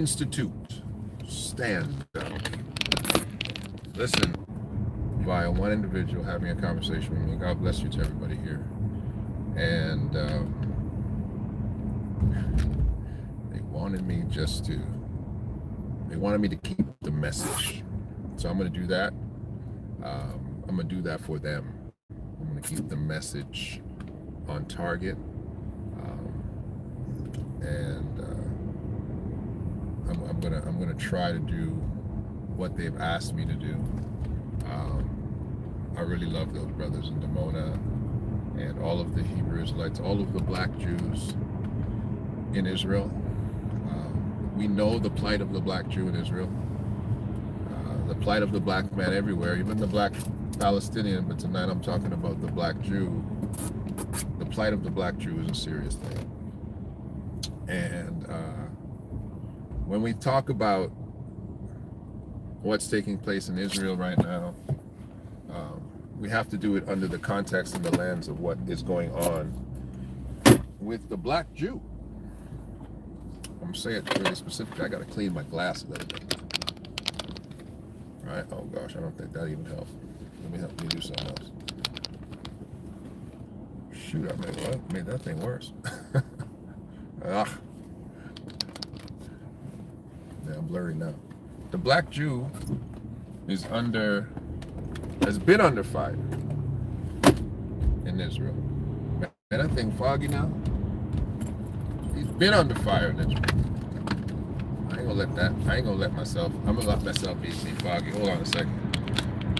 Institute. Stand up. Listen, via one individual having a conversation with me. God bless you to everybody here. And they wanted me to keep the message. So I'm going to do that. I'm going to do that for them. I'm going to keep the message on target. I'm gonna try to do what they've asked me to do. I really love those brothers in Dimona and all of the Hebrew Israelites, all of the black Jews in Israel. We know the plight of the black Jew in Israel, the plight of the black man everywhere, even the black Palestinian, but tonight I'm talking about the black Jew. The plight of the black Jew is a serious thing. And when we talk about what's taking place in Israel right now, we have to do it under the context and the lens of what is going on with the black Jew. I'm gonna say it really specifically. I gotta clean my glass a little bit. All right. Oh gosh, I don't think that even helped. Let me do something else. Shoot, I made that thing worse. Ugh. Yeah, I'm blurry now. The black Jew has been under fire in Israel. Man, that thing foggy now. He's been under fire in Israel. I ain't gonna let myself be foggy. Hold on a second.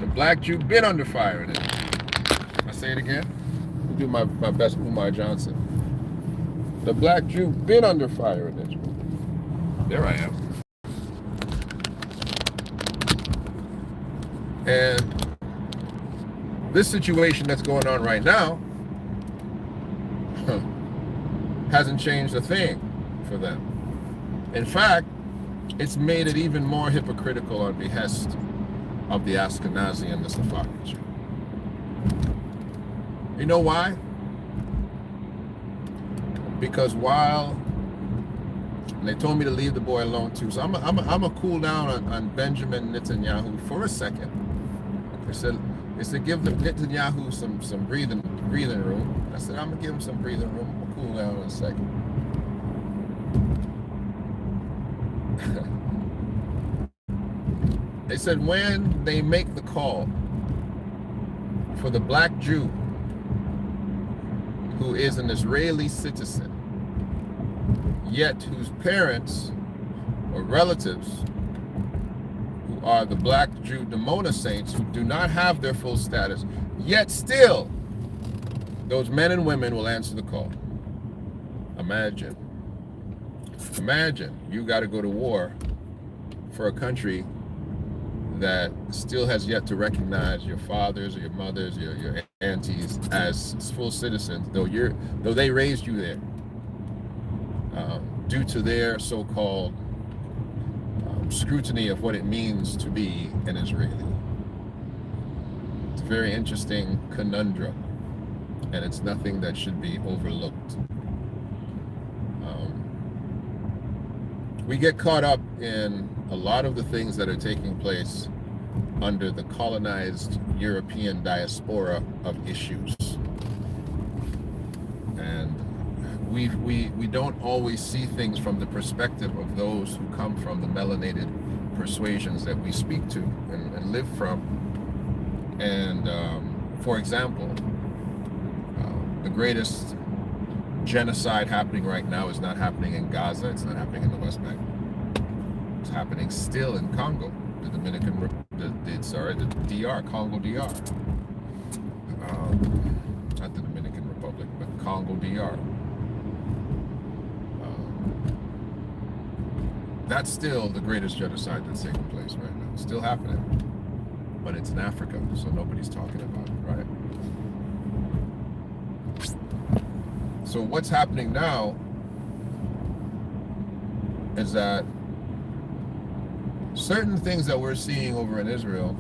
The black Jew been under fire in Israel. I say it again. I'll do my best Umar Johnson. The black Jew been under fire in Israel. There I am. And this situation that's going on right now hasn't changed a thing for them. In fact, it's made it even more hypocritical on behest of the Ashkenazi and the Sephardic Jew. You know why? Because and they told me to leave the boy alone too, so I'm a cool down on Benjamin Netanyahu for a second. They said give the Netanyahu some breathing room. I said I'm gonna give him some breathing room. I'll cool down in a second. They said when they make the call for the black Jew who is an Israeli citizen, yet whose parents or relatives who are the black Jew Dimona saints who do not have their full status, yet still those men and women will answer the call. Imagine you got to go to war for a country that still has yet to recognize your fathers or your mothers, your aunties as full citizens, though they raised you there, due to their so-called scrutiny of what it means to be an Israeli. It's a very interesting conundrum, and it's nothing that should be overlooked. We get caught up in a lot of the things that are taking place under the colonized European diaspora of issues. And we don't always see things from the perspective of those who come from the melanated persuasions that we speak to and live from. And for example, the greatest genocide happening right now is not happening in Gaza. It's not happening in the West Bank. It's happening still in Congo, the DR, Congo DR. Not the Dominican Republic, but Congo DR. That's still the greatest genocide that's taking place right now. It's still happening, but it's in Africa, so nobody's talking about it, right? So what's happening now is that certain things that we're seeing over in Israel,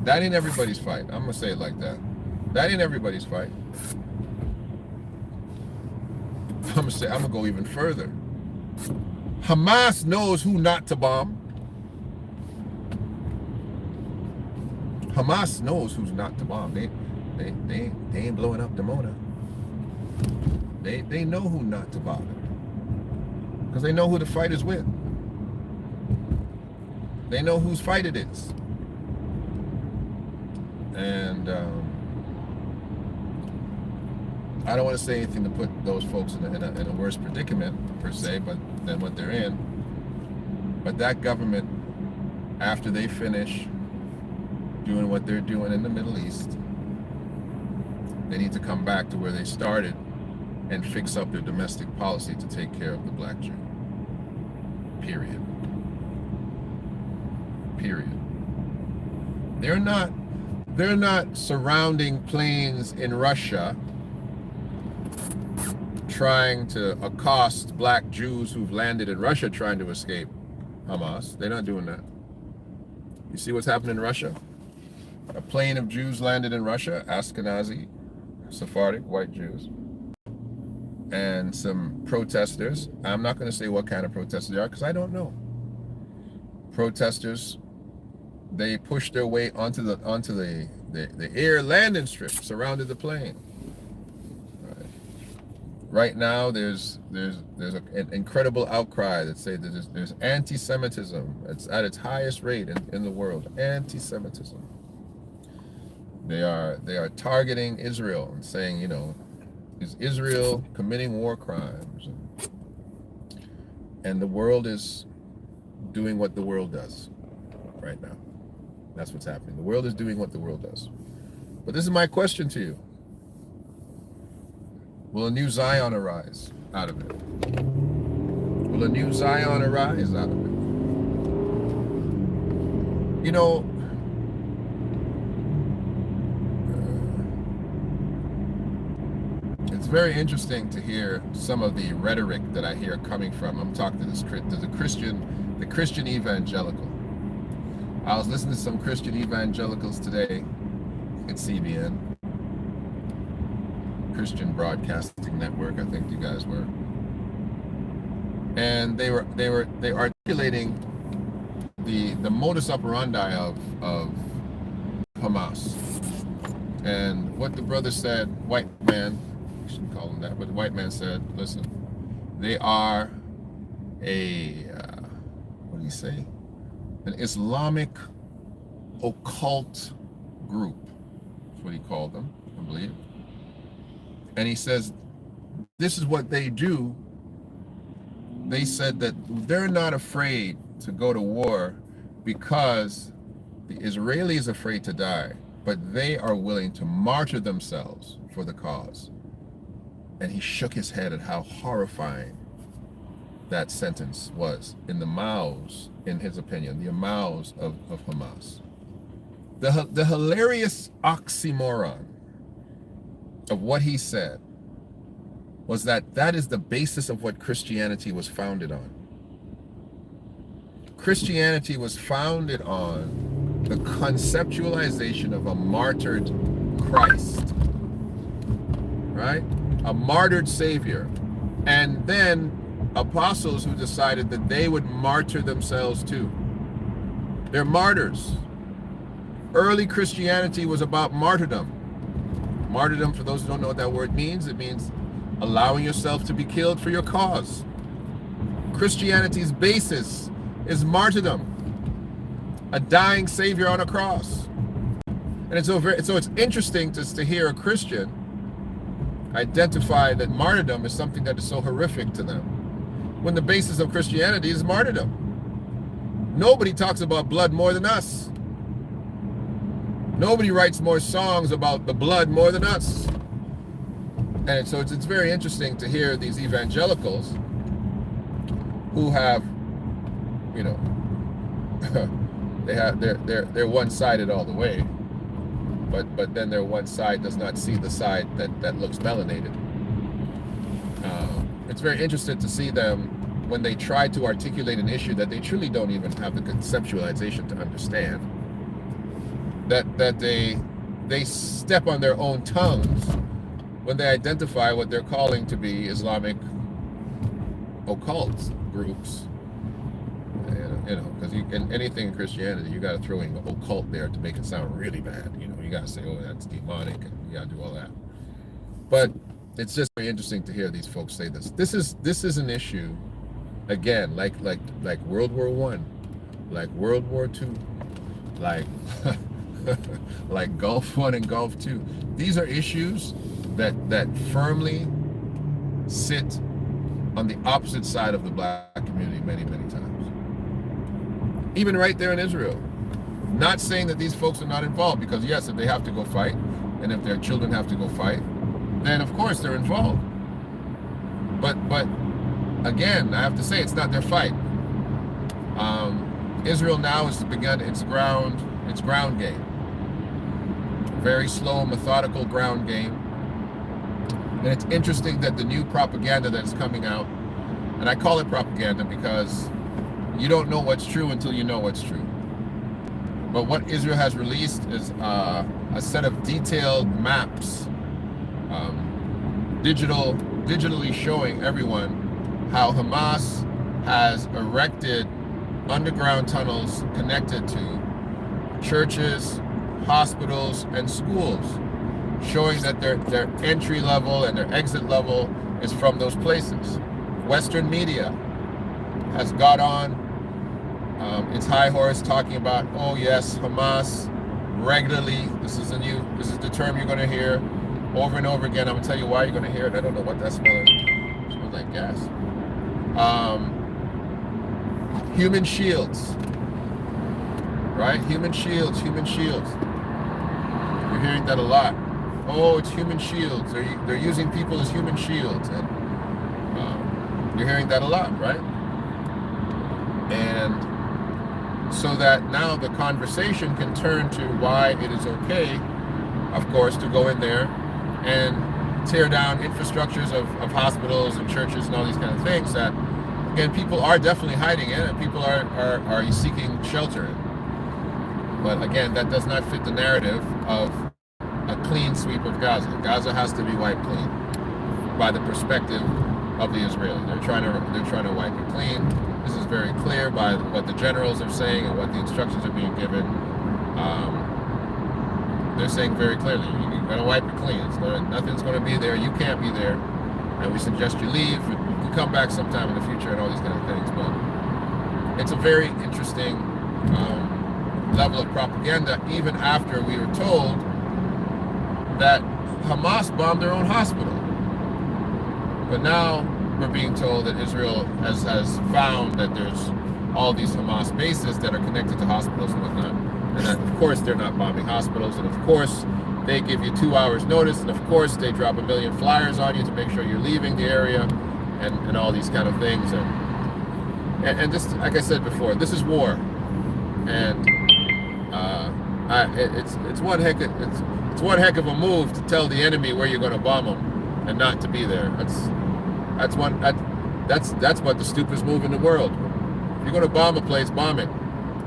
that ain't everybody's fight. I'm gonna say it like that. That ain't everybody's fight. I'm gonna go even further. Hamas knows who not to bomb. Hamas knows who's not to bomb. They ain't blowing up Dimona. They know who not to bother. Because they know who the fight is with. They know whose fight it is. And I don't want to say anything to put those folks in a worse predicament, per se, but than what they're in. But that government, after they finish doing what they're doing in the Middle East, they need to come back to where they started and fix up their domestic policy to take care of the black Jew. Period. Period. They're not surrounding planes in Russia trying to accost black Jews who've landed in Russia trying to escape Hamas. They're not doing that. You see what's happening in Russia? A plane of Jews landed in Russia, Ashkenazi, Sephardic, white Jews, and some protesters. I'm not going to say what kind of protesters they are because I don't know. Protesters, they pushed their way onto the air landing strip, surrounded the plane. Right now, there's an incredible outcry that say that there's anti-Semitism. It's at its highest rate in the world. Anti-Semitism. They are targeting Israel and saying, you know, is Israel committing war crimes? And the world is doing what the world does right now. That's what's happening. The world is doing what the world does. But this is my question to you. Will a new Zion arise out of it? Will a new Zion arise out of it? You know, it's very interesting to hear some of the rhetoric that I hear coming from. I'm talking to the Christian evangelical. I was listening to some Christian evangelicals today at CBN. Christian Broadcasting Network, I think you guys were, and they were articulating the modus operandi of Hamas, and what the brother said, white man, I shouldn't call him that, but the white man said, listen, they are what do you say, an Islamic occult group, that's what he called them, I believe. And he says, this is what they do. They said that they're not afraid to go to war because the Israelis is afraid to die, but they are willing to martyr themselves for the cause. And he shook his head at how horrifying that sentence was in the mouths, in his opinion, the mouths of Hamas. The hilarious oxymoron of what he said was that is the basis of what Christianity was founded on. Christianity was founded on the conceptualization of a martyred Christ, right? A martyred Savior. And then apostles who decided that they would martyr themselves too. They're martyrs. Early Christianity was about martyrdom. Martyrdom, for those who don't know what that word means, it means allowing yourself to be killed for your cause. Christianity's basis is martyrdom, a dying Savior on a cross. And it's so it's interesting to hear a Christian identify that martyrdom is something that is so horrific to them, when the basis of Christianity is martyrdom. Nobody talks about blood more than us. Nobody writes more songs about the blood more than us. And so it's very interesting to hear these evangelicals who have, you know, they're one-sided all the way, but then their one side does not see the side that looks melanated. It's very interesting to see them when they try to articulate an issue that they truly don't even have the conceptualization to understand. That they step on their own tongues when they identify what they're calling to be Islamic occult groups you know, because in anything in Christianity, you got to throw in the occult there to make it sound really bad. You know, you got to say, oh, that's demonic, and you got to do all that. But it's just very interesting to hear these folks say this. This is an issue, again, like World War One, like World War Two, like like Gulf One and Gulf Two. These are issues that firmly sit on the opposite side of the black community many times. Even right there in Israel. Not saying that these folks are not involved, because yes, if they have to go fight, and if their children have to go fight, then of course they're involved. But again, I have to say, it's not their fight. Israel now has begun its ground game. Very slow, methodical ground game. And it's interesting that the new propaganda that's coming out, and I call it propaganda because you don't know what's true until you know what's true. But what Israel has released is a set of detailed maps, digitally showing everyone how Hamas has erected underground tunnels connected to churches, hospitals, and schools, showing that their entry level and their exit level is from those places. Western media has got on its high horse talking about, oh yes, Hamas regularly, this is the term you're going to hear over and over again. I'm going to tell you why you're going to hear it. I don't know what that smell is. It smells like gas. Human shields, right? Human shields. You're hearing that a lot. Oh, it's human shields. They're using people as human shields, and you're hearing that a lot, right? And so that now the conversation can turn to why it is okay, of course, to go in there and tear down infrastructures of hospitals and churches and all these kind of things that, again, people are definitely hiding in, and people are seeking shelter in. But again, that does not fit the narrative of a clean sweep of Gaza. Gaza has to be wiped clean by the perspective of the Israelis. They're trying to wipe it clean. This is very clear by what the generals are saying and what the instructions are being given. They're saying very clearly, you're going to wipe it clean. Nothing's going to be there. You can't be there, and we suggest you leave. You can come back sometime in the future and all these kind of things. But it's a very interesting level of propaganda, even after we were told that Hamas bombed their own hospital. But now we're being told that Israel has found that there's all these Hamas bases that are connected to hospitals and whatnot. And that, of course, they're not bombing hospitals. And of course, they give you 2 hours notice. And of course, they drop 1 million flyers on you to make sure you're leaving the area and all these kind of things. And this, like I said before, this is war. And it's one heck of a move to tell the enemy where you're going to bomb them and not to be there. That's what the stupidest move in the world. If you're going to bomb a place, bomb it.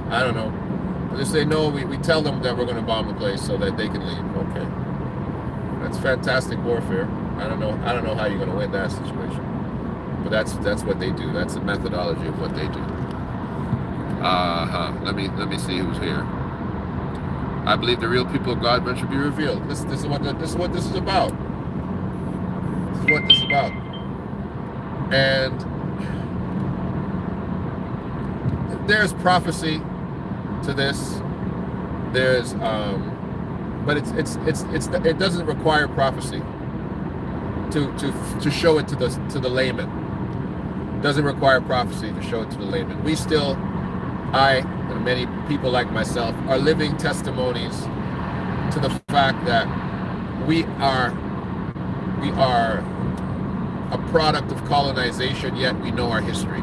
I don't know. But they say no. We tell them that we're going to bomb the place so that they can leave. Okay, that's fantastic warfare. I don't know how you're going to win that situation. But that's what they do. That's the methodology of what they do. Let me see who's here. I believe the real people of God should be revealed. This is what this is about. This is what this is about. And there's prophecy to this. There's but it doesn't require prophecy to show it to the layman. It doesn't require prophecy to show it to the layman. I and many people like myself are living testimonies to the fact that we are a product of colonization, yet we know our history.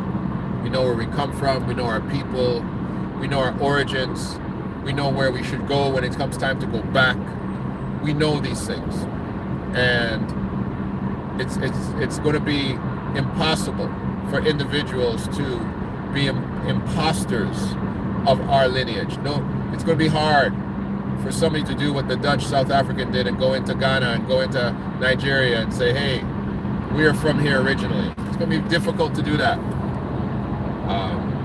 We know where we come from, we know our people, we know our origins, we know where we should go when it comes time to go back. We know these things. And it's going to be impossible for individuals to be imposters of our lineage. No, it's going to be hard for somebody to do what the Dutch South African did and go into Ghana and go into Nigeria and say, hey, we are from here originally. It's going to be difficult to do that.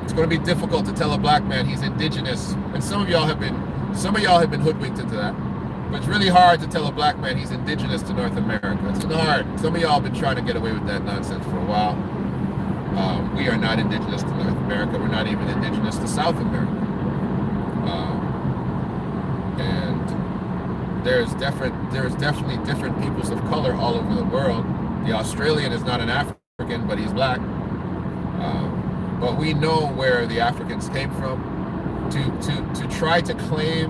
It's going to be difficult to tell a black man he's indigenous, and some of y'all have been hoodwinked into that. But it's really hard to tell a black man he's indigenous to North America. It's hard. Some of y'all have been trying to get away with that nonsense for a while. We are not indigenous to North America. We're not even indigenous to South America. And there's definitely different peoples of color all over the world. The Australian is not an African, but he's black. But we know where the Africans came from. To try to claim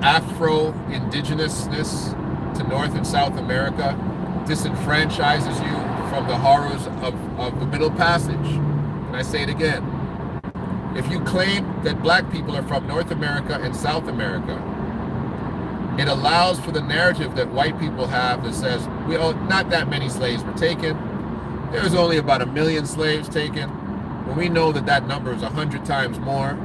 Afro-indigenousness to North and South America disenfranchises you from the horrors of the Middle Passage. And I say it again. If you claim that black people are from North America and South America, it allows for the narrative that white people have that says, not that many slaves were taken. There was only about 1 million slaves taken. When we know that number is 100 times more.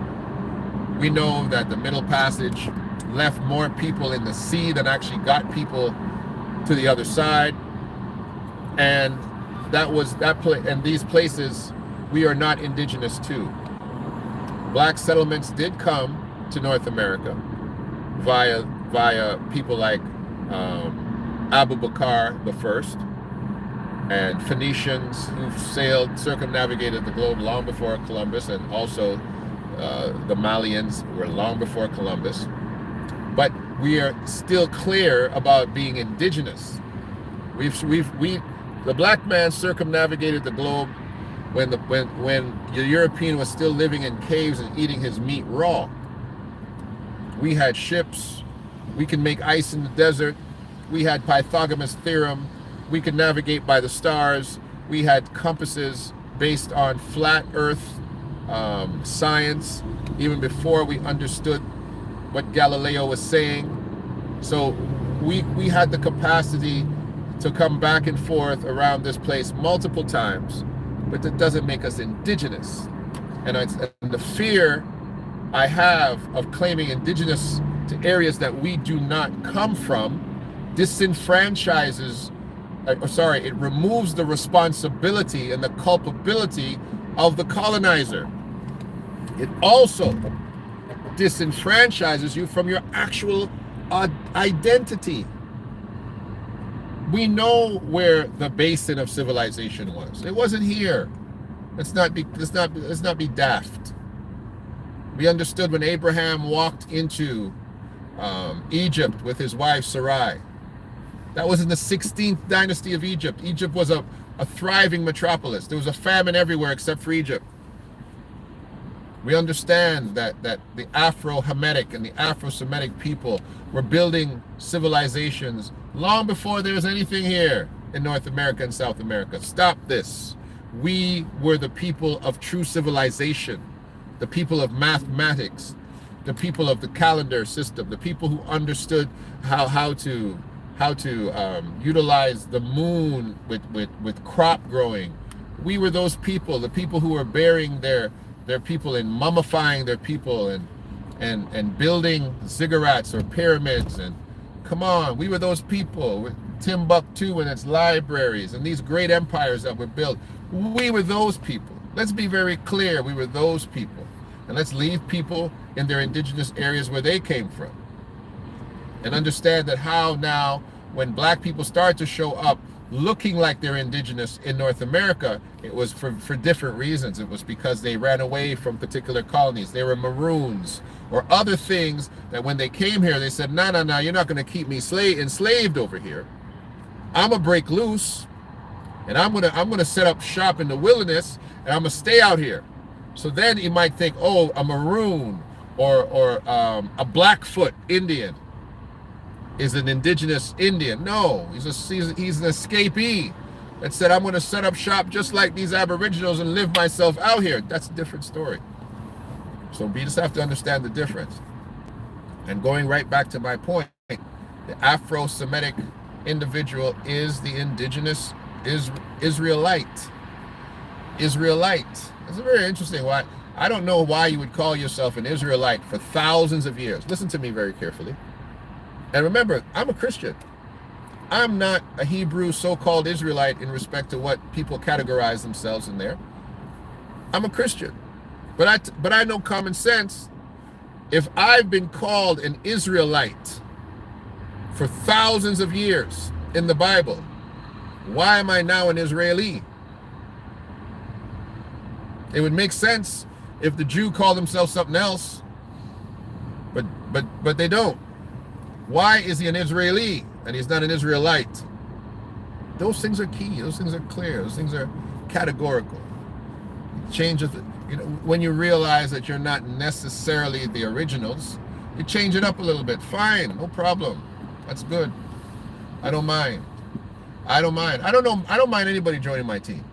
We know that the Middle Passage left more people in the sea than actually got people to the other side. And and these places we are not indigenous to. Black settlements did come to North America via people like Abu Bakr the First and Phoenicians who circumnavigated the globe long before Columbus, and also the Malians were long before Columbus. But we are still clear about being indigenous. The black man circumnavigated the globe when the European was still living in caves and eating his meat raw. We had ships. We could make ice in the desert. We had Pythagoras' theorem. We could navigate by the stars. We had compasses based on flat earth science, even before we understood what Galileo was saying. So we had the capacity to come back and forth around this place multiple times, but that doesn't make us indigenous. And the fear I have of claiming indigenous to areas that we do not come from it removes the responsibility and the culpability of the colonizer. It also disenfranchises you from your actual identity. We know where the basin of civilization was. It wasn't here. Let's not be daft. We understood when Abraham walked into Egypt with his wife Sarai. That was in the 16th dynasty of Egypt. Egypt was a thriving metropolis. There was a famine everywhere except for Egypt. We understand that the Afro-Hamitic and the Afro-Semitic people were building civilizations long before there was anything here in North America and South America. Stop this. We were the people of true civilization, the people of mathematics, the people of the calendar system, the people who understood how to utilize the moon with crop growing. We were those people, the people who were burying their people and mummifying their people and building ziggurats or pyramids. And come on, we were those people with Timbuktu and its libraries and these great empires that were built. We were those people. Let's be very clear, we were those people. And let's leave people in their indigenous areas where they came from. And understand that how now, when black people start to show up looking like they're indigenous in North America, it was for different reasons. It was because they ran away from particular colonies. They were maroons or other things that when they came here, they said, no, you're not going to keep me enslaved over here. I'm going to break loose and I'm going to set up shop in the wilderness and I'm going to stay out here. So then you might think, oh, a maroon or a Blackfoot Indian is an indigenous Indian. No, he's an escapee that said, I'm going to set up shop just like these Aboriginals and live myself out here. That's a different story. So we just have to understand the difference. And going right back to my point, the Afro-Semitic individual is the indigenous Israelite. It's very interesting. Why? I don't know why you would call yourself an Israelite for thousands of years. Listen to me very carefully. And remember, I'm a Christian. I'm not a Hebrew so-called Israelite in respect to what people categorize themselves in there. I'm a Christian. But I know common sense. If I've been called an Israelite for thousands of years in the Bible, why am I now an Israeli? It would make sense if the Jew called himself something else, but they don't. Why is he an Israeli and he's not an Israelite? Those things are key. Those things are clear. Those things are categorical. Change of, when you realize that you're not necessarily the originals, you change it up a little bit. Fine, no problem. That's good. I don't mind. I don't mind. I don't mind anybody joining my team.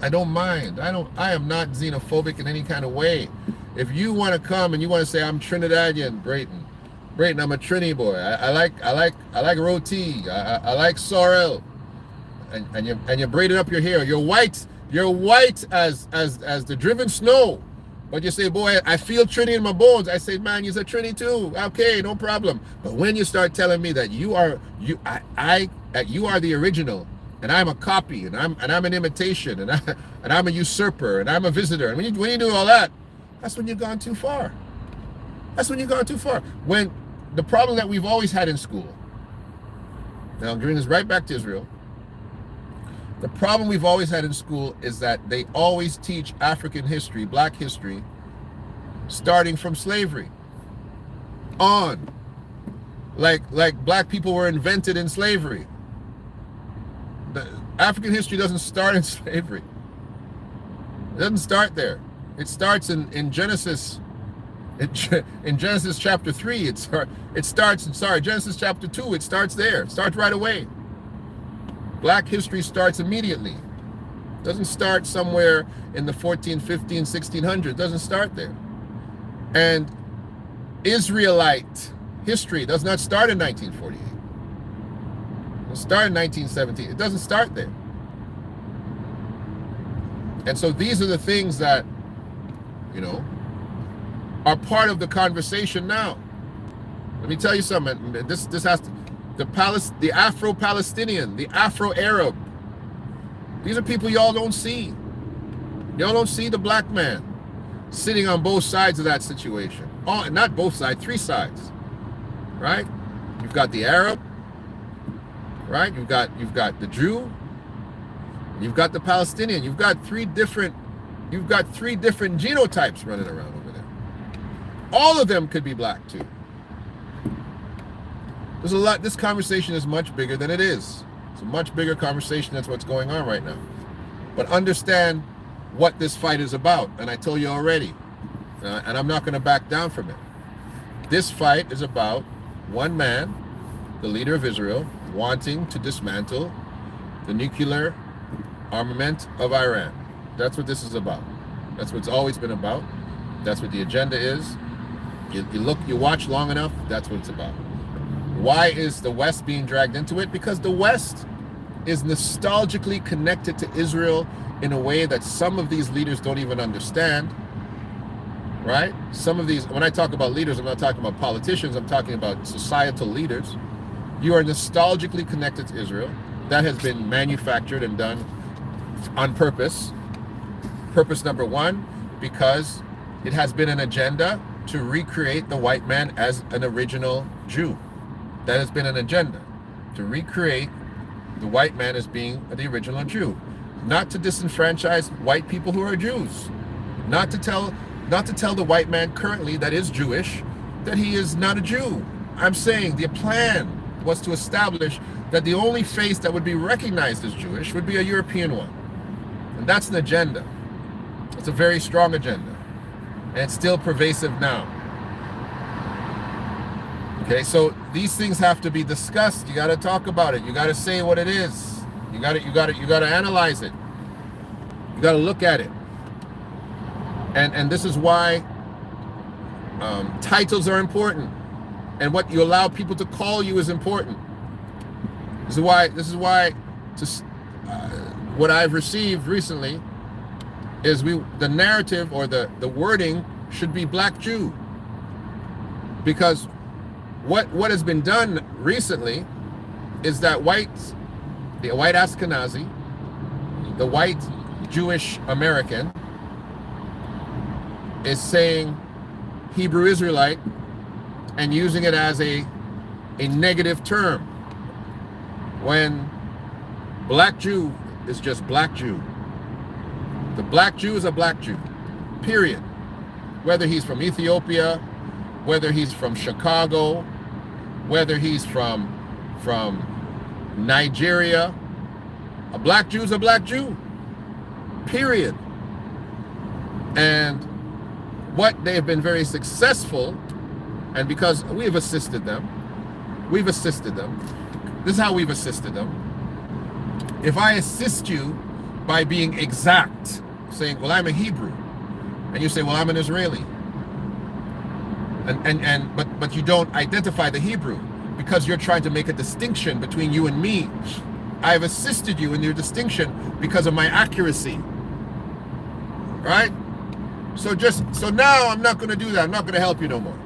I don't mind. I am not xenophobic in any kind of way. If you want to come and you want to say I'm Trinidadian, Brayton, I'm a Trini boy. I like roti. I like sorrel. And you braided up your hair. You're white as the driven snow. But you say, boy, I feel Trini in my bones. I say, man, you're a Trini too. Okay, no problem. But when you start telling me that you are the original, and I'm a copy, and I'm an imitation, and I'm a usurper, and I'm a visitor, and when you do all that, that's when you've gone too far. That's when you've gone too far. When the problem that we've always had in school, now I'm bringing this right back to Israel. The problem we've always had in school is that they always teach African history, black history, starting from slavery on. Like black people were invented in slavery. The African history doesn't start in slavery. It doesn't start there. It starts in Genesis. In Genesis chapter 3, Genesis chapter 2, it starts there. It starts right away. Black history starts immediately. It doesn't start somewhere in the 14, 15, 1600s. It doesn't start there. And Israelite history does not start in 1948. It doesn't start in 1917. It doesn't start there. And so these are the things that, are part of the conversation now. Let me tell you something. This has to, the Afro-Palestinian, the Afro-Arab. These are people y'all don't see. Y'all don't see the black man sitting on both sides of that situation. Oh, not both sides, three sides. Right? You've got the Arab, right? You've got the Jew, you've got the Palestinian. You've got three different genotypes running around over there. All of them could be black too. There's a lot. This conversation is much bigger than it is. It's a much bigger conversation. That's what's going on right now. But understand what this fight is about. And I told you already, and I'm not going to back down from it. This fight is about one man, the leader of Israel, wanting to dismantle the nuclear armament of Iran. That's what this is about. That's what it's always been about. That's what the agenda is. You watch long enough, that's what it's about. Why is the West being dragged into it? Because the West is nostalgically connected to Israel in a way that some of these leaders don't even understand, right? Some of these, when I talk about leaders, I'm not talking about politicians, I'm talking about societal leaders. You are nostalgically connected to Israel. That has been manufactured and done on purpose. Purpose number one, because it has been an agenda to recreate the white man as an original Jew. That has been an agenda, to recreate the white man as being the original Jew. Not to disenfranchise white people who are Jews. Not to tell the white man currently that is Jewish that he is not a Jew. I'm saying the plan was to establish that the only face that would be recognized as Jewish would be a European one. And that's an agenda. It's a very strong agenda. And it's still pervasive now. Okay, so these things have to be discussed. You got to talk about it. You got to say what it is. You got to analyze it. You got to look at it. And this is why titles are important, and what you allow people to call you is important. This is why what I've received recently is the narrative or the wording should be Black Jew, because what has been done recently is that the white Ashkenazi, the white Jewish American, is saying Hebrew Israelite and using it as a negative term, when black Jew is just black Jew. The black Jew is a black Jew, period. Whether he's from Ethiopia, whether he's from Chicago, whether he's from Nigeria, a black Jew is a black Jew, period. And what they've been very successful, and because we've assisted them, this is how we've assisted them. If I assist you by being exact, saying, well, I'm a Hebrew, and you say, well, I'm an Israeli, but you don't identify the Hebrew because you're trying to make a distinction between you and me. I've assisted you in your distinction because of my accuracy, right? So now I'm not going to do that. I'm not going to help you no more.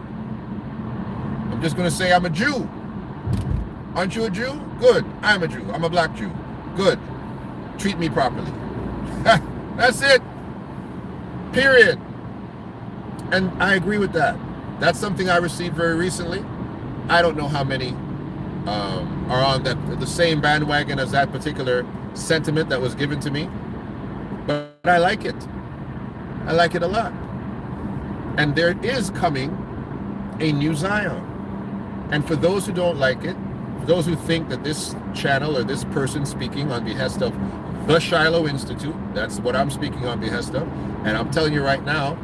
I'm just going to say I'm a Jew. Aren't you a Jew? Good. I'm a Jew. I'm a black Jew. Good. Treat me properly. That's it. Period. And I agree with that. That's something I received very recently. I don't know how many are on the same bandwagon as that particular sentiment that was given to me, but I like it. I like it a lot. And there is coming a new Zion. And for those who don't like it, for those who think that this channel or this person speaking on behest of the Shiloh Institute, that's what I'm speaking on behest of, and I'm telling you right now,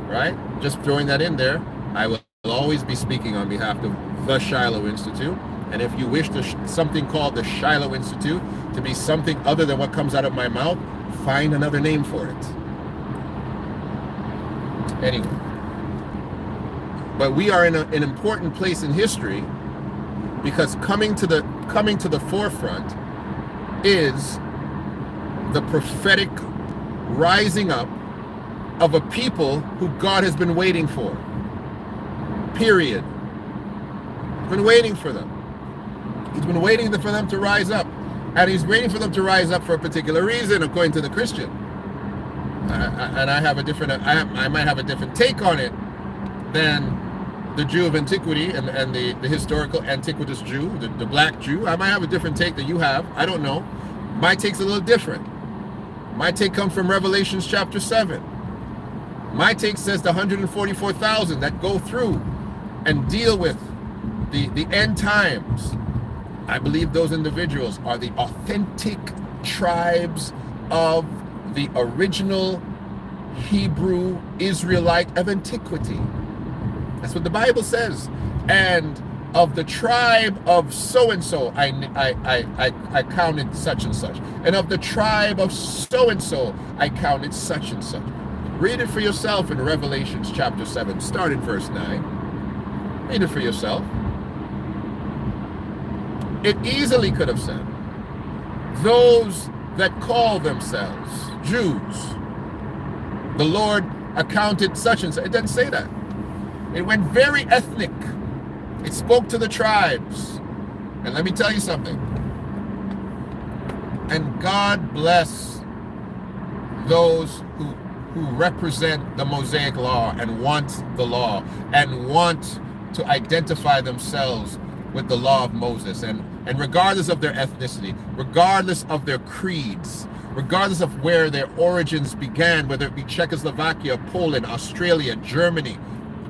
right, just throwing that in there, I will always be speaking on behalf of the Shiloh Institute. And if you wish something called the Shiloh Institute to be something other than what comes out of my mouth, find another name for it. Anyway, but we are in an important place in history, because coming to the forefront is the prophetic rising up of a people who God has been waiting for. Period. He's been waiting for them. He's been waiting for them to rise up. And he's waiting for them to rise up for a particular reason, according to the Christian. And I have a different, I might have a different take on it than the Jew of antiquity and the historical antiquitous Jew, the black Jew. I might have a different take than you have. I don't know. My take's a little different. My take comes from Revelations chapter 7. My take says the 144,000 that go through and deal with the end times. I believe those individuals are the authentic tribes of the original Hebrew Israelite of antiquity. That's what the Bible says. And of the tribe of so-and-so, I counted such and such. And of the tribe of so-and-so, I counted such and such. Read it for yourself in Revelations chapter 7. Start at verse 9. Read it for yourself. It easily could have said, those that call themselves Jews, the Lord accounted such and such. It doesn't say that. It went very ethnic. It spoke to the tribes. And let me tell you something. And God bless those who represent the Mosaic law and want the law and want to identify themselves with the law of Moses, and regardless of their ethnicity, regardless of their creeds, regardless of where their origins began, whether it be Czechoslovakia, Poland, Australia, Germany,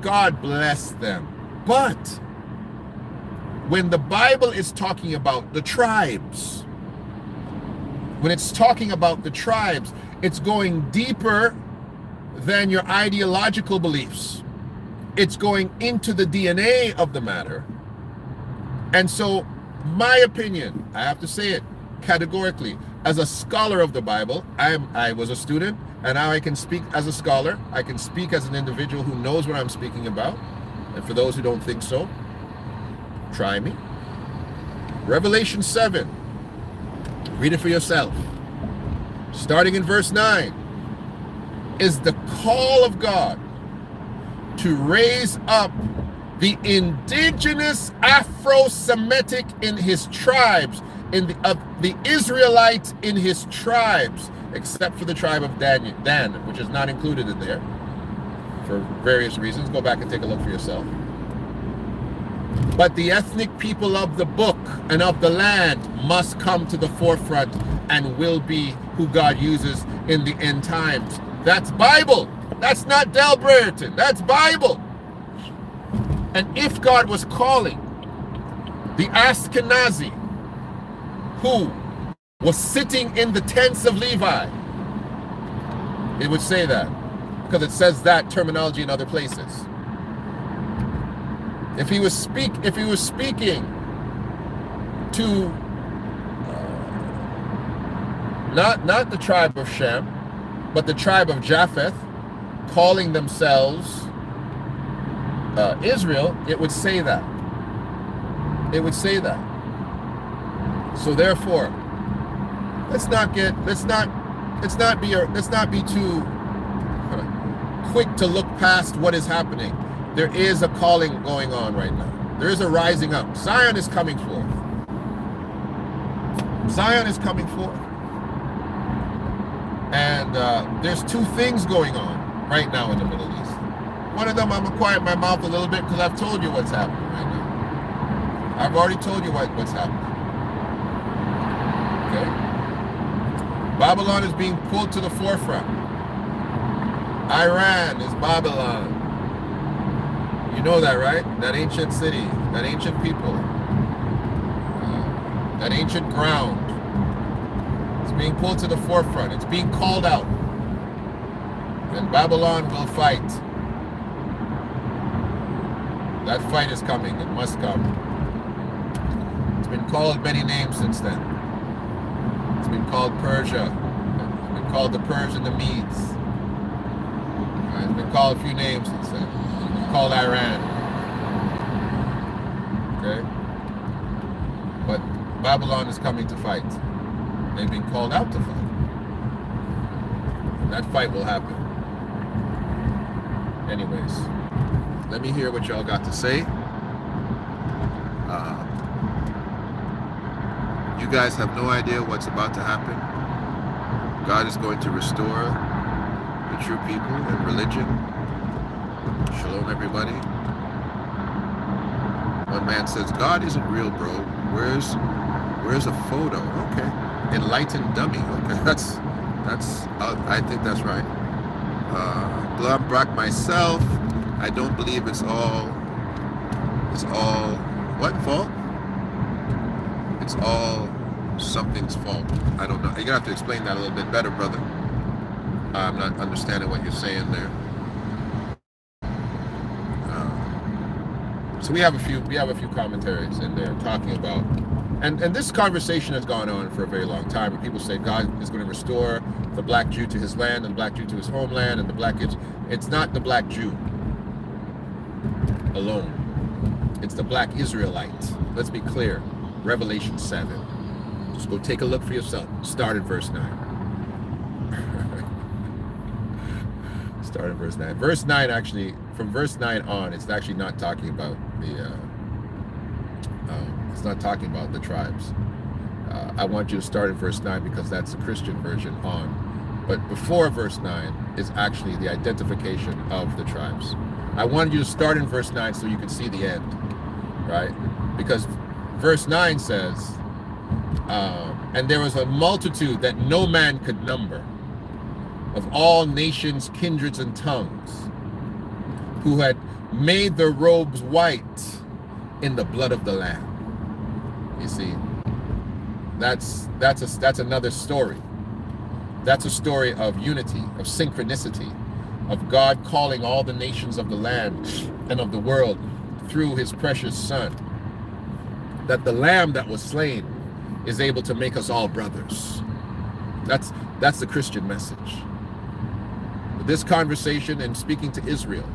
God bless them. But when the Bible is talking about the tribes, when it's talking about the tribes, it's going deeper than your ideological beliefs. It's going into the DNA of the matter. And so, my opinion, I have to say it categorically, as a scholar of the Bible, I was a student, and now I can speak as a scholar. I can speak as an individual who knows what I'm speaking about. And for those who don't think so, try me. Revelation 7. Read it for yourself. Starting in verse 9, is the call of God to raise up the indigenous Afro-Semitic in his tribes, the Israelites in his tribes, except for the tribe of Dan, which is not included in there. for various reasons. Go back and take a look for yourself. But the ethnic people of the book and of the land must come to the forefront and will be who God uses in the end times. That's Bible. That's not Del Brereton. That's Bible. And if God was calling the Ashkenazi who was sitting in the tents of Levi, it would say that, because it says that terminology in other places. If he was speaking to not the tribe of Shem, but the tribe of Japheth, calling themselves Israel, it would say that. It would say that. So therefore, let's not be too quick to look past what is happening. There is a calling going on right now. There is a rising up. Zion is coming forth. Zion is coming forth. And there's two things going on right now in the Middle East. One of them, I'm going to quiet my mouth a little bit because I've told you what's happening right now. I've already told you what's happening. Okay? Babylon is being pulled to the forefront. Iran is Babylon. You know that, right? That ancient city, that ancient people, that ancient ground. It's being pulled to the forefront. It's being called out. And Babylon will fight. That fight is coming. It must come. It's been called many names since then. It's been called Persia. It's been called the Persian, the Medes. It's been called a few names since then. It's been called Iran. Okay? But Babylon is coming to fight. They've been called out to fight. That fight will happen. Anyways, let me hear what y'all got to say. You guys have no idea what's about to happen. God is going to restore the true people and religion. Shalom, everybody. One man says, God isn't real, bro. Where's a photo? Okay. Enlightened dummy. Okay, that's I think that's right. Blambrock myself, I don't believe it's all what fault? It's all something's fault. I don't know. You're gonna have to explain that a little bit better, brother. I'm not understanding what you're saying there. So we have a few commentaries in there talking about, and this conversation has gone on for a very long time. Where people say God is going to restore the black Jew to his land and the black Jew to his homeland, and the black it's not the black Jew alone. It's the black Israelite. Let's be clear. Revelation 7. Just go take a look for yourself. Start at verse 9. Start at verse 9. Verse 9 actually, from verse 9 on, it's actually not talking about it's not talking about the tribes. I want you to start at verse 9 because that's the Christian version on. But before verse 9 is actually the identification of the tribes. I wanted you to start in verse 9 so you could see the end, right? Because verse 9 says, and there was a multitude that no man could number, of all nations, kindreds, and tongues, who had made their robes white in the blood of the Lamb. You see, that's another story. That's a story of unity, of synchronicity, of God calling all the nations of the land and of the world through his precious Son. That the Lamb that was slain is able to make us all brothers. That's the Christian message. This conversation and speaking to Israel,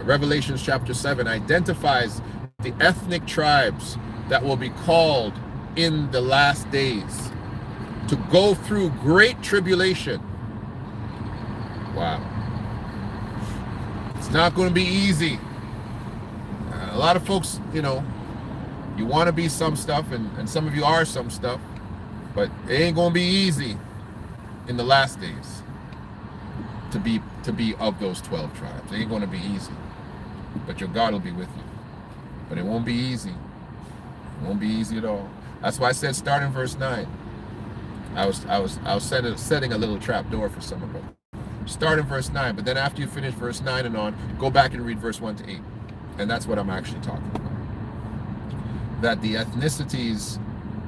Revelation chapter 7 identifies the ethnic tribes that will be called in the last days to go through great tribulation. Wow. It's not going to be easy. A lot of folks, you want to be some stuff, and some of you are some stuff, but it ain't going to be easy in the last days. to be of those 12 tribes. It ain't going to be easy, but your God will be with you. But it won't be easy. It won't be easy at all. That's why I said start in verse 9. I was setting a little trap door for some of them. Start in verse 9, but then after you finish verse 9 and on, go back and read verse 1 to 8. And that's what I'm actually talking about. That the ethnicities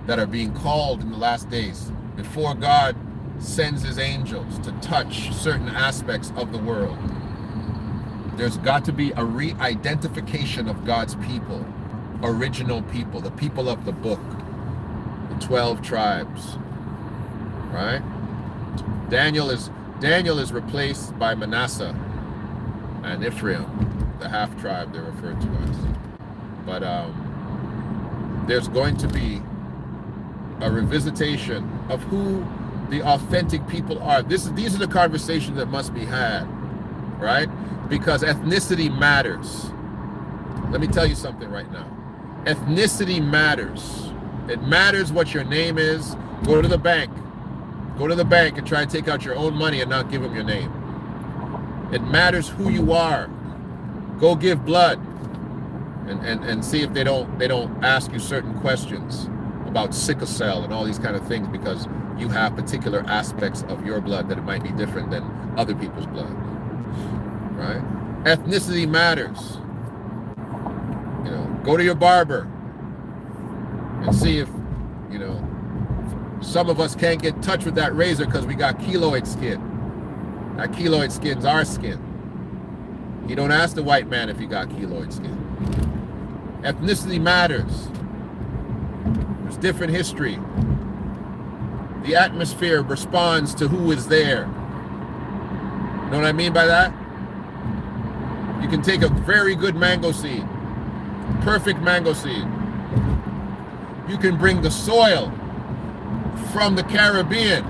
that are being called in the last days, before God sends his angels to touch certain aspects of the world, there's got to be a re-identification of God's people, original people, the people of the book, the 12 tribes, right? Daniel is replaced by Manasseh and Ephraim, the half tribe they're referred to as. But there's going to be a revisitation of who the authentic people are. These are the conversations that must be had, right? Because ethnicity matters. Let me tell you something right now. Ethnicity matters. It matters what your name is. Go to the bank. Go to the bank and try and take out your own money and not give them your name. It matters who you are. Go give blood and see if they don't ask you certain questions about sickle cell and all these kind of things, because you have particular aspects of your blood that it might be different than other people's blood, right? Ethnicity matters. You know, go to your barber and see if, you know, some of us can't get in touch with that razor because we got keloid skin. That keloid skin's our skin. You don't ask the white man if he got keloid skin. Ethnicity matters. There's different history. The atmosphere responds to who is there. You know what I mean by that? You can take a very good mango seed, perfect mango seed. You can bring the soil from the Caribbean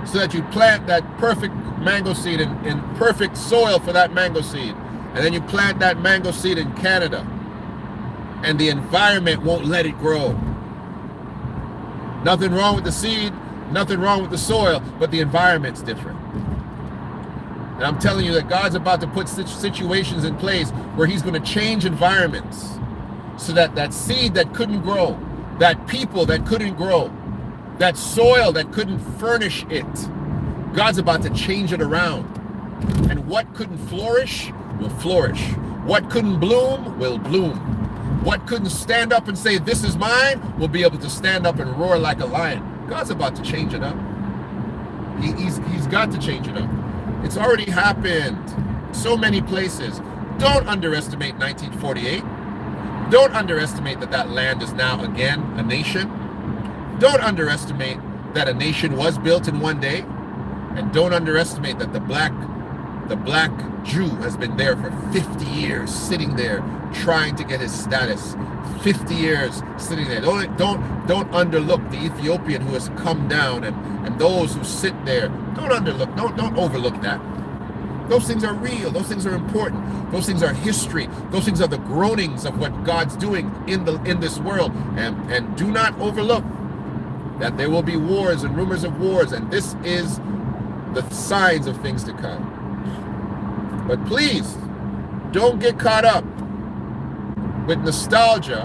so that you plant that perfect mango seed in perfect soil for that mango seed. And then you plant that mango seed in Canada, and the environment won't let it grow. Nothing wrong with the seed, nothing wrong with the soil, but the environment's different. And I'm telling you that God's about to put situations in place where he's going to change environments so that that seed that couldn't grow, that people that couldn't grow, that soil that couldn't furnish it, God's about to change it around. And what couldn't flourish will flourish. What couldn't bloom will bloom. What couldn't stand up and say, this is mine, will be able to stand up and roar like a lion. God's about to change it up. He's got to change it up. It's already happened so many places. Don't underestimate 1948. Don't underestimate that land is now again a nation. Don't underestimate that a nation was built in one day. And don't underestimate that the black Jew has been there for 50 years, sitting there trying to get his status. 50 years sitting there. Don't underlook the Ethiopian who has come down and those who sit there. Don't overlook that. Those things are real. Those things are important. Those things are history. Those things are the groanings of what God's doing in this world. And do not overlook that there will be wars and rumors of wars, and this is the signs of things to come. But please, don't get caught up with nostalgia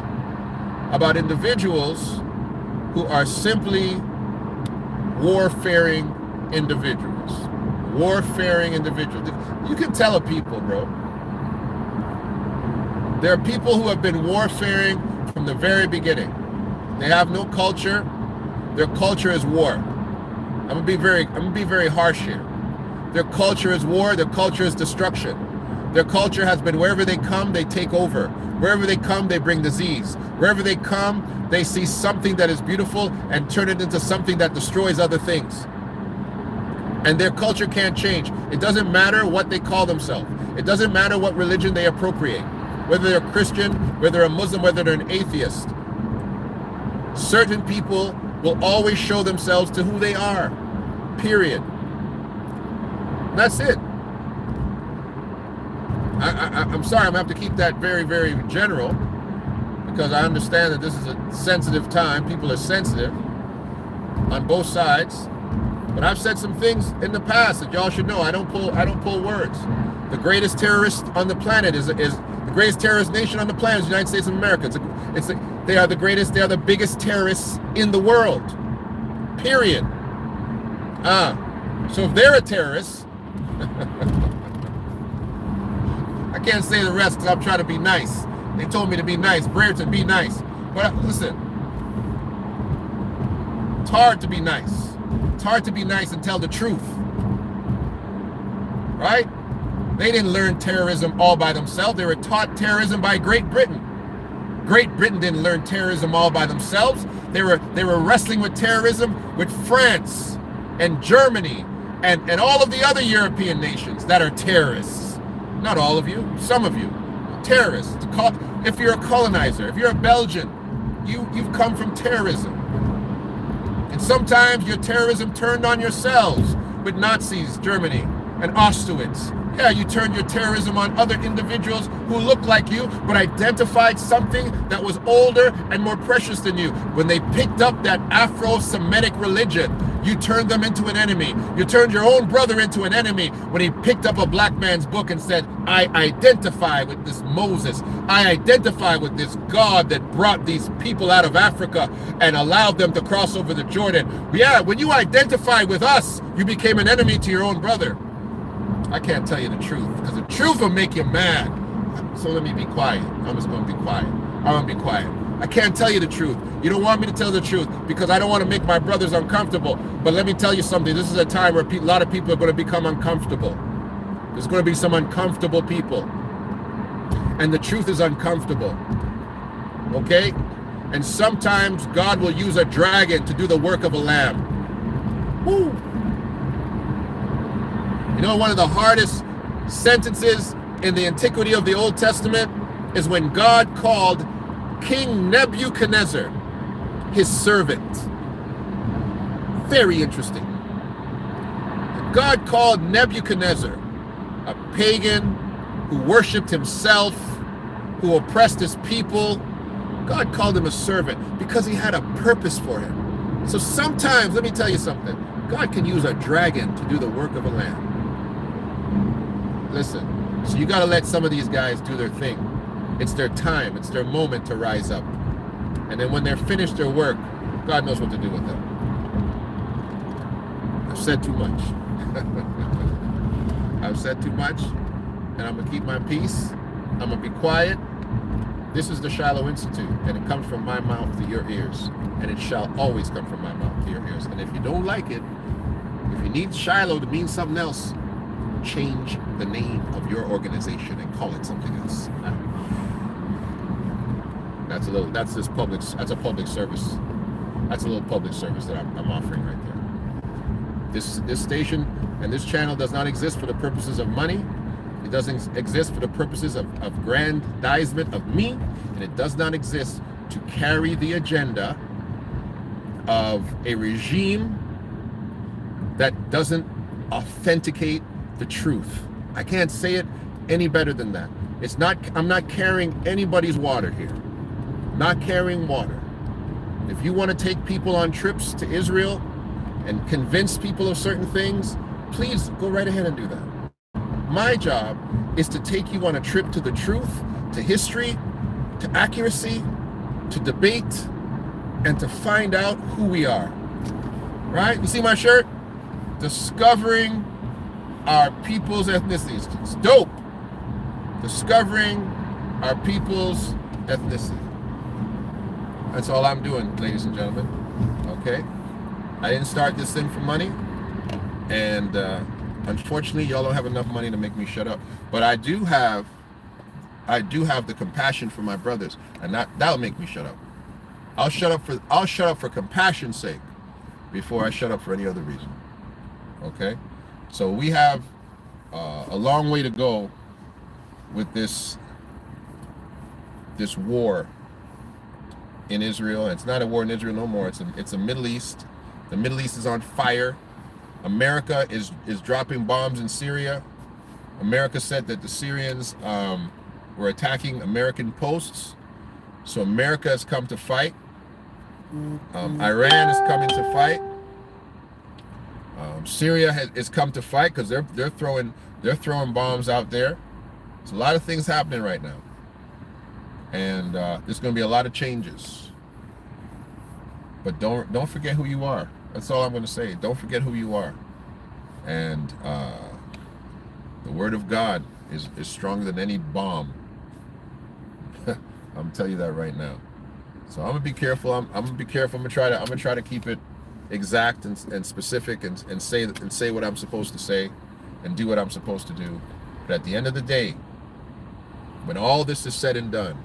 about individuals who are simply warfaring individuals. Warfaring individuals. You can tell a people, bro. There are people who have been warfaring from the very beginning. They have no culture. Their culture is war. I'm gonna be very harsh here. Their culture is war. Their culture is destruction. Their culture has been wherever they come, they take over. Wherever they come, they bring disease. Wherever they come, they see something that is beautiful and turn it into something that destroys other things. And their culture can't change. It doesn't matter what they call themselves. It doesn't matter what religion they appropriate. Whether they're Christian, whether they're a Muslim, whether they're an atheist. Certain people will always show themselves to who they are. Period. That's it. I'm sorry, I'm going to have to keep that very, very general, because I understand that this is a sensitive time. People are sensitive on both sides. But I've said some things in the past that y'all should know. I don't pull words. The greatest terrorist on the planet is the greatest terrorist nation on the planet is the United States of America. They are the greatest. They are the biggest terrorists in the world. Period. So if they're a terrorist, I can't say the rest because I'm trying to be nice. They told me to be nice. Brereton, be nice. But listen, it's hard to be nice. It's hard to be nice and tell the truth. Right? They didn't learn terrorism all by themselves. They were taught terrorism by Great Britain. Great Britain didn't learn terrorism all by themselves. They were wrestling with terrorism with France and Germany and all of the other European nations that are terrorists. Not all of you, some of you. Terrorists. If you're a colonizer, if you're a Belgian, you've come from terrorism. And sometimes your terrorism turned on yourselves with Nazis, Germany, and Auschwitz. Yeah, you turned your terrorism on other individuals who looked like you, but identified something that was older and more precious than you. When they picked up that Afro-Semitic religion, you turned them into an enemy. You turned your own brother into an enemy when he picked up a black man's book and said, I identify with this Moses. I identify with this God that brought these people out of Africa and allowed them to cross over the Jordan. Yeah, when you identify with us, you became an enemy to your own brother. I can't tell you the truth because the truth will make you mad. So let me be quiet. I'm just going to be quiet. I'm going to be quiet. I can't tell you the truth. You don't want me to tell the truth because I don't want to make my brothers uncomfortable. But let me tell you something. This is a time where a lot of people are going to become uncomfortable. There's going to be some uncomfortable people. And the truth is uncomfortable. Okay? And sometimes God will use a dragon to do the work of a lamb. Woo! You know, one of the hardest sentences in the antiquity of the Old Testament is when God called King Nebuchadnezzar his servant. Very interesting. God called Nebuchadnezzar a pagan who worshipped himself, who oppressed his people. God called him a servant because he had a purpose for him. So sometimes, let me tell you something, God can use a dragon to do the work of a lamb. Listen, so you got to let some of these guys do their thing. It's their time. It's their moment to rise up. And then when they're finished their work, God knows what to do with them. I've said too much. I've said too much, and I'm going to keep my peace. I'm going to be quiet. This is the Shiloh Institute, and it comes from my mouth to your ears, and it shall always come from my mouth to your ears. And if you don't like it, if you need Shiloh to mean something else, change the name of your organization and call it something else. That's a public service. That's a little public service that I'm offering right there. This station and this channel does not exist for the purposes of money. It doesn't exist for the purposes of grandizement of me, and it does not exist to carry the agenda of a regime that doesn't authenticate the truth. I can't say it any better than that. I'm not carrying anybody's water here. Not carrying water. If you want to take people on trips to Israel and convince people of certain things, please go right ahead and do that. My job is to take you on a trip to the truth, to history, to accuracy, to debate, and to find out who we are. Right? You see my shirt? Discovering our people's ethnicities. It's dope. Discovering our people's ethnicity. That's all I'm doing, ladies and gentlemen. Okay? I didn't start this thing for money, and unfortunately, y'all don't have enough money to make me shut up. But I do have the compassion for my brothers, and that'll make me shut up. I'll shut up for compassion's sake before I shut up for any other reason. Okay? So we have a long way to go with this war in Israel. It's not a war in Israel no more. It's a Middle East. The Middle East is on fire. America is dropping bombs in Syria. America said that the Syrians were attacking American posts. So America has come to fight. Iran is coming to fight. Syria is come to fight because they're throwing bombs out there. There's a lot of things happening right now, and there's going to be a lot of changes. But don't forget who you are. That's all I'm going to say. Don't forget who you are. And the word of God is stronger than any bomb. I'm gonna tell you that right now. So I'm gonna be careful. I'm gonna be careful. I'm gonna try to keep it exact and specific and say what I'm supposed to say and do what I'm supposed to do. But at the end of the day, when all this is said and done,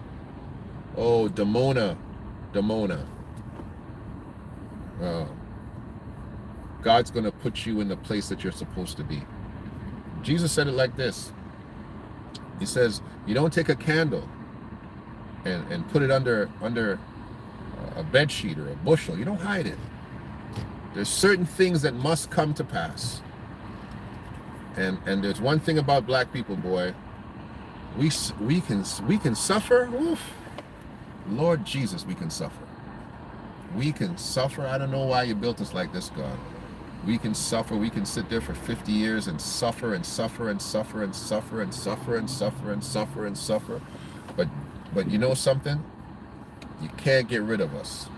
oh, Demona, God's going to put you in the place that you're supposed to be. Jesus said it like this. He says, you don't take a candle and put it under a bed sheet or a bushel. You don't hide it. There's certain things that must come to pass. And there's one thing about black people, boy. We can suffer. Oof. Lord Jesus, we can suffer. We can suffer. I don't know why you built us like this, God. We can suffer. We can sit there for 50 years and suffer and suffer and suffer and suffer and suffer and suffer and suffer and suffer. But you know something? You can't get rid of us.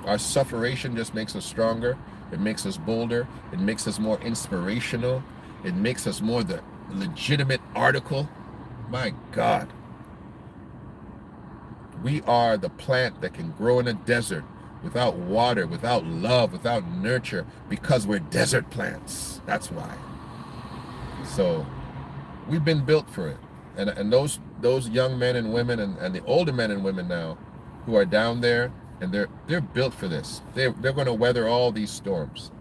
Our sufferation just makes us stronger. It makes us bolder. It makes us more inspirational. It makes us more the legitimate article. My God. We are the plant that can grow in a desert without water, without love, without nurture, because we're desert plants. That's why. So we've been built for it. And those young men and women and the older men and women now who are down there, and they're built for this. They're going to weather all these storms.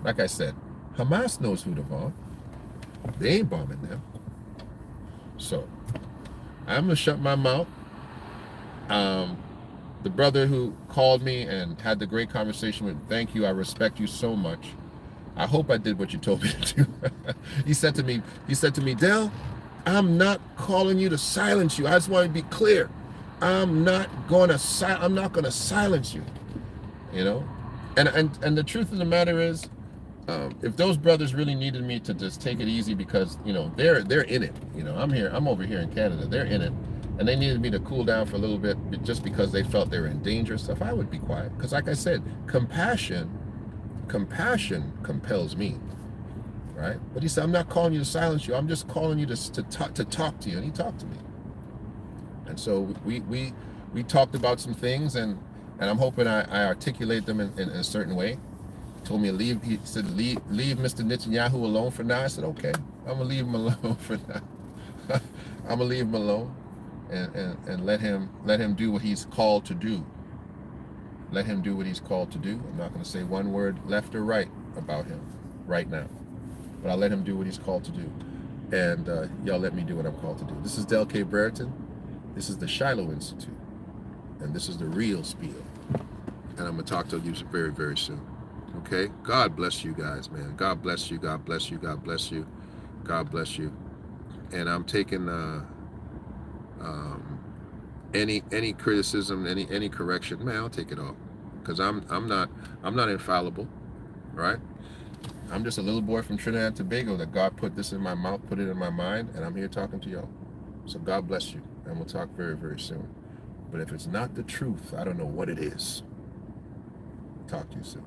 Like I said, Hamas knows who to bomb. They ain't bombing them. So I'm going to shut my mouth. The brother who called me and had the great conversation with, thank you, I respect you so much. I hope I did what you told me to do. He said to me, Del, I'm not calling you to silence you. I just want to be clear. I'm not going to silence you. You know? And the truth of the matter is, if those brothers really needed me to just take it easy because, you know, they're in it. You know, I'm over here in Canada. They're in it. And they needed me to cool down for a little bit just because they felt they were in danger and stuff, I would be quiet. Because like I said, compassion compels me, right? But he said, I'm not calling you to silence you. I'm just calling you to talk to you. And he talked to me. And so we talked about some things, and I'm hoping I articulate them in a certain way. He told me to leave. He said, leave Mr. Netanyahu alone for now. I said, okay, I'm going to leave him alone for now. I'm going to leave him alone. And let him do what he's called to do. Let him do what he's called to do. I'm not going to say one word left or right about him right now, but I'll let him do what he's called to do. And y'all let me do what I'm called to do. This is Del K. Brereton. This is the Shiloh Institute. And this is the real spiel. And I'm going to talk to you very, very soon. Okay? God bless you guys, man. God bless you. God bless you. God bless you. God bless you. And I'm taking... any criticism, any correction, man, I'll take it all, because I'm not infallible, right? I'm just a little boy from Trinidad and Tobago that God put this in my mouth, put it in my mind, and I'm here talking to y'all. So God bless you, and we'll talk very, very soon. But if it's not the truth, I don't know what it is. Talk to you soon.